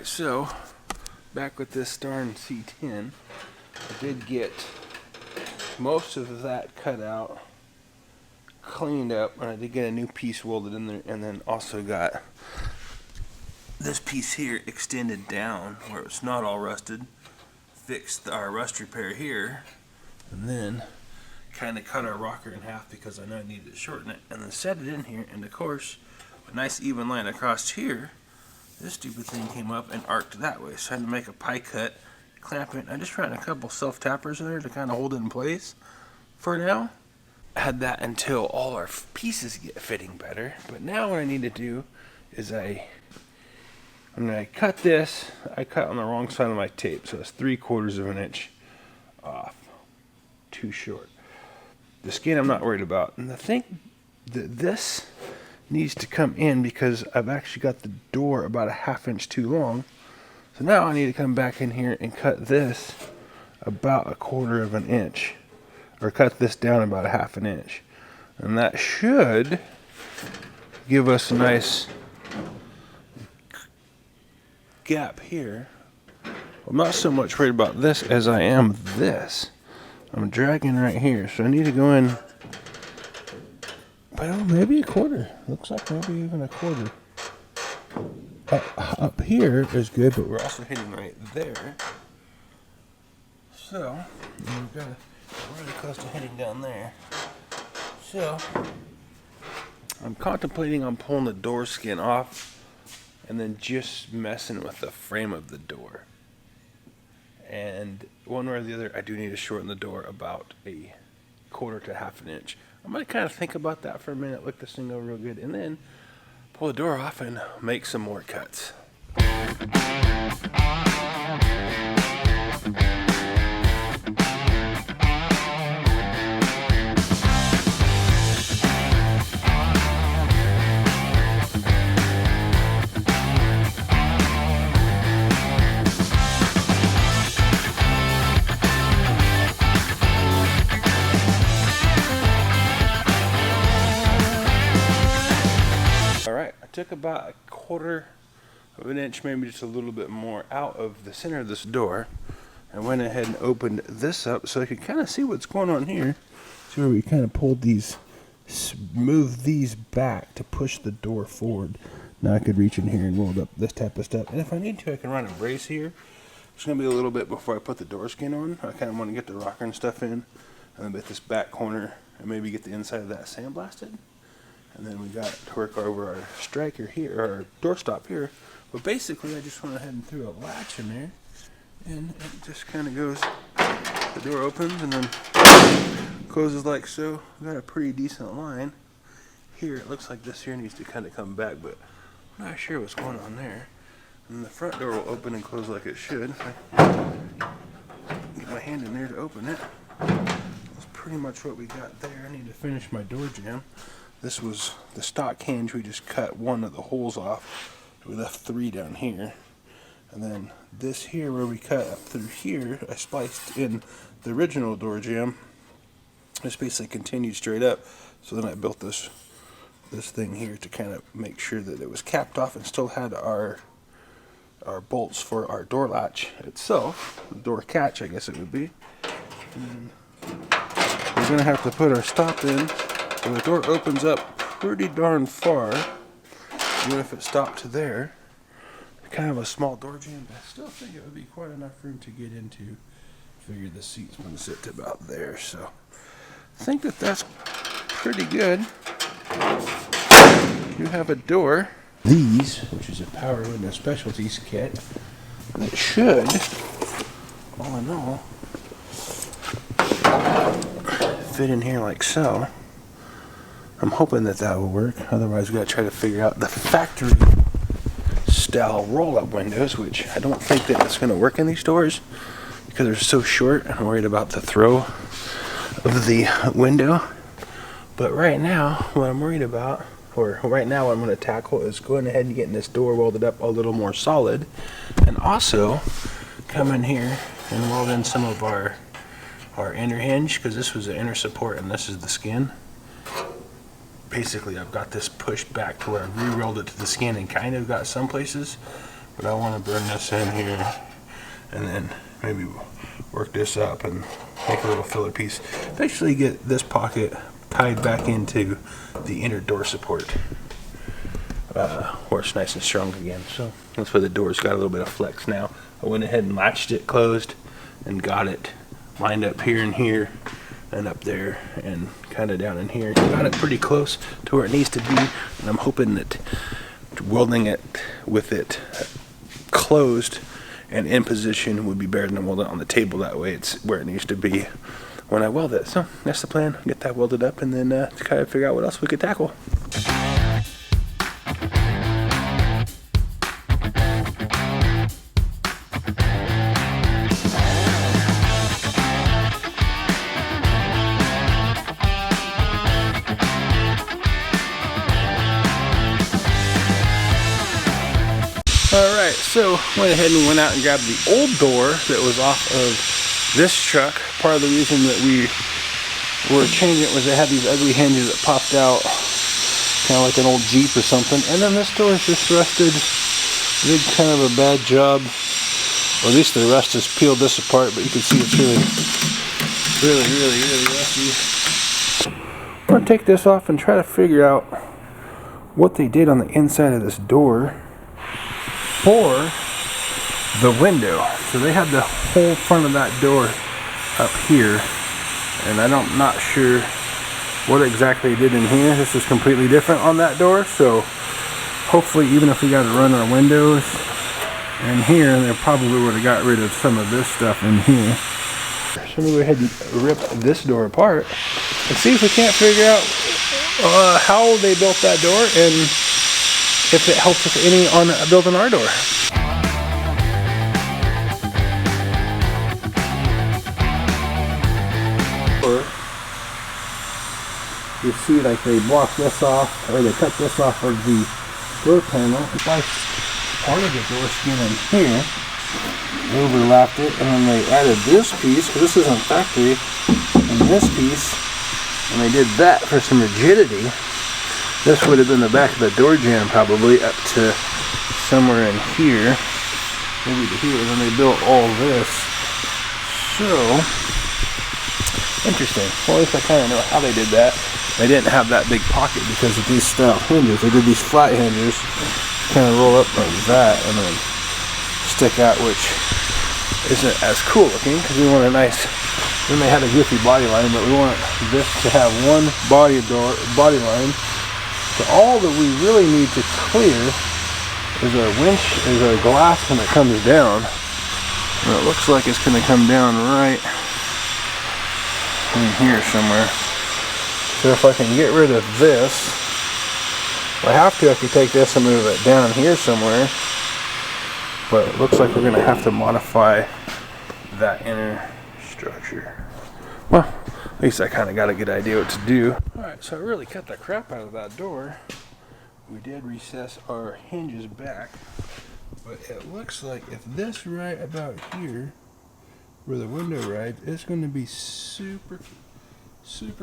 So back with this darn C10, I did get most of that cut out, cleaned up, and I did get a new piece welded in there, and then also got this piece here extended down where it's not all rusted, fixed our rust repair here, and then kind of cut our rocker in half because I know I needed to shorten it, and then set it in here. And of course, a nice even line across here, this stupid thing came up and arced that way, so I had to make a pie cut, clamp it. I just ran a couple self tappers in there to kind of hold it in place for now. I had that until all our pieces get fitting better. But now what I need to do is when I cut this, I cut on the wrong side of my tape, so it's 3/4 of an inch off, too short. The skin I'm not worried about, and I think that this needs to come in because I've actually got the door about a 1/2 inch too long. So now I need to come back in here and cut this about 1/4 of an inch, or cut this down about a 1/2 inch, and that should give us a nice gap here. I'm not so much worried about this as I am this. I'm dragging right here, so I need to go in, well, maybe 1/4. Looks like maybe even 1/4. Up here is good, but we're also hitting right there. So we've got really close to hitting down there. So I'm contemplating on pulling the door skin off and then just messing with the frame of the door. And one way or the other, I do need to shorten the door about 1/4 to 1/2 inch. I'm going to kind of think about that for a minute, look this thing over real good, and then pull the door off and make some more cuts. Took about 1/4 of an inch, maybe just a little bit more, out of the center of this door, and went ahead and opened this up so I could kind of see what's going on here. See where we kind of pulled these, moved these back to push the door forward. Now I could reach in here and roll up this type of stuff, and if I need to, I can run a brace here. It's going to be a little bit before I put the door skin on. I kind of want to get the rocker and stuff in, and then get this back corner and maybe get the inside of that sandblasted. And then we got to work over our striker here, or our doorstop here. But basically, I just went ahead and threw a latch in there, and it just kind of goes, the door opens and then closes like so. We got a pretty decent line here. It looks like this here needs to kind of come back, but I'm not sure what's going on there. And the front door will open and close like it should. Get my hand in there to open it. That's pretty much what we got there. I need to finish my door jamb. This was the stock hinge. We just cut one of the holes off. We left 3 down here. And then this here where we cut up through here, I spliced in the original door jamb. This basically continued straight up. So then I built this thing here to kind of make sure that it was capped off and still had our bolts for our door latch itself. The door catch, I guess it would be. And we're going to have to put our stop in. And the door opens up pretty darn far, even if it stopped to there. Kind of a small door jamb, but I still think it would be quite enough room to get into. Figure the seat's going to sit to about there, so I think that that's pretty good. You have a door. These, which is a Power Window Specialties kit, that should, all in all, fit in here like so. I'm hoping that will work. Otherwise, we got to try to figure out the factory style roll-up windows, which I don't think that it's going to work in these doors because they're so short. I'm worried about the throw of the window. But right now, what I'm worried about, or right now what I'm going to tackle, is going ahead and getting this door welded up a little more solid, and also come in here and weld in some of our inner hinge, because this was the inner support and this is the skin. Basically, I've got this pushed back to where I re-rolled it to the skin and kind of got some places but I want to burn this in here and then maybe work this up and make a little filler piece. Eventually get this pocket tied back into the inner door support where it's nice and strong again. So that's why the door's got a little bit of flex now. I went ahead and latched it closed and got it lined up here and here and up there and kind of down in here. Got it pretty close to where it needs to be, and I'm hoping that welding it with it closed and in position would be better than welding it on the table. That way it's where it needs to be when I weld it. So that's the plan. Get that welded up and then kind of figure out what else we could tackle. Alright, so went ahead and went out and grabbed the old door that was off of this truck. Part of the reason that we were changing it was it had these ugly hinges that popped out, kind of like an old Jeep or something. And then this door is just rusted. Did kind of a bad job, or at least the rust has peeled this apart, but you can see it's really rusty. I'm going to take this off and try to figure out what they did on the inside of this door for the window. So they had the whole front of that door up here, and I'm not sure what exactly they did in here. This is completely different on that door, so hopefully even if we got to run our windows in here, they probably would have got rid of some of this stuff in here. So I'm going to go ahead and rip this door apart and see if we can't figure out how they built that door and if it helps us any on building our door. You see, like they blocked this off, or they cut this off of the door panel. Like part of the door skin in here, they overlapped it, and then they added this piece, because this isn't factory, and this piece, and they did that for some rigidity. This would have been the back of the door jamb probably up to somewhere in here, maybe to here, and then they built all this. So, interesting. Well, at least I kind of know how they did that. They didn't have that big pocket because of these style hinges. They did these flat hinges, kind of roll up like that and then stick out, which isn't as cool looking because we want a nice, then they had a goofy body line, but we want this to have one body line. So all that we really need to clear is our winch, is our glass when it comes down. And it looks like it's going to come down right in here somewhere. So if I can get rid of this, if I have to, I can take this and move it down here somewhere. But it looks like we're going to have to modify that inner structure. Well, at least I kind of got a good idea what to do. Alright, so I really cut the crap out of that door. We did recess our hinges back. But it looks like if this right about here, where the window rides, it's going to be super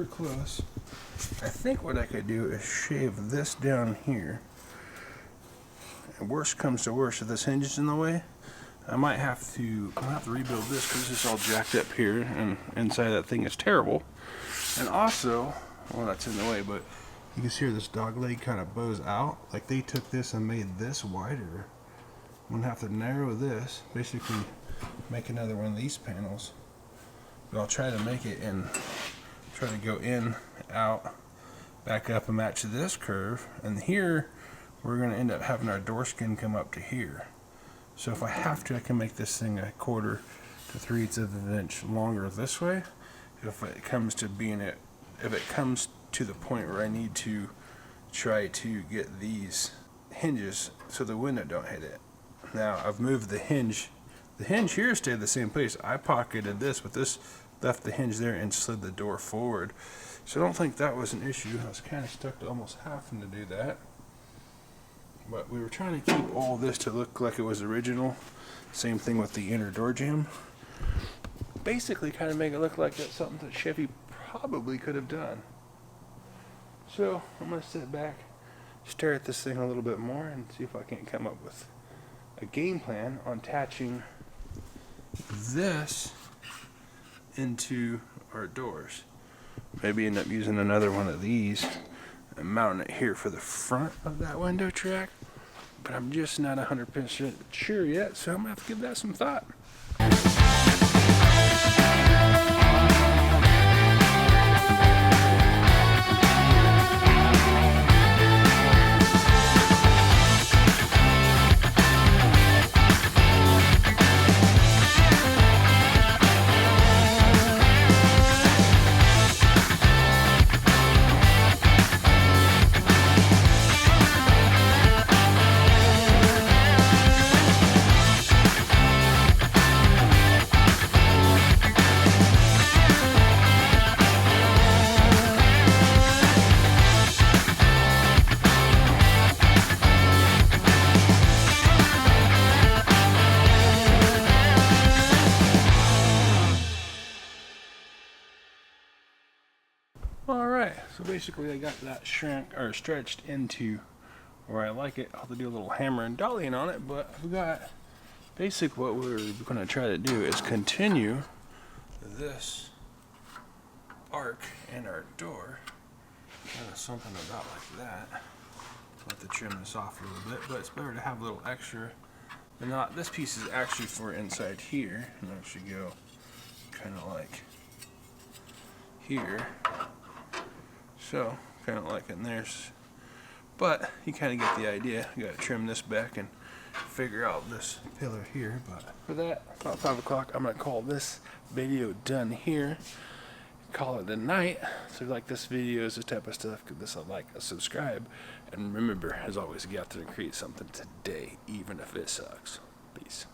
close. I think what I could do is shave this down here. And worst comes to worst, if this hinge is in the way, I'll have to rebuild this because this is all jacked up here, and inside that thing is terrible. And also, well, that's in the way, but you can see where this dog leg kind of bows out. Like they took this and made this wider. I'm gonna have to narrow this, basically make another one of these panels. But I'll try to make it and try to go in, out, back up and match this curve. And here, we're gonna end up having our door skin come up to here. So if I have to, I can make this thing 1/4 to 3/8 of an inch longer this way. If it comes to the point where I need to try to get these hinges so the window don't hit it. Now I've moved the hinge. The hinge here stayed the same place. I pocketed this, but this left the hinge there and slid the door forward. So I don't think that was an issue. I was kind of stuck to almost having to do that. But we were trying to keep all this to look like it was original. Same thing with the inner door jamb. Basically kind of make it look like that's something that Chevy probably could have done. So I'm going to sit back, stare at this thing a little bit more and see if I can't come up with a game plan on attaching this into our doors. Maybe end up using another one of these and mounting it here for the front of that window track. But I'm just not 100% sure yet, so I'm gonna have to give that some thought. Alright, so basically I got that stretched into where I like it. I'll have to do a little hammer and dollying on it, but we got basically what we're going to try to do is continue this arc in our door. Kind of something about like that. Let the trim this off a little bit, but it's better to have a little extra. But not, this piece is actually for inside here, and I should go kind of like here. So, kind of like in there, but you kind of get the idea. You got to trim this back and figure out this pillar here. But for that, about 5 o'clock, I'm going to call this video done here. Call it a night. So if you like this video, this type of stuff, give this a like, a subscribe, and remember, as always, get out there and create something today, even if it sucks. Peace.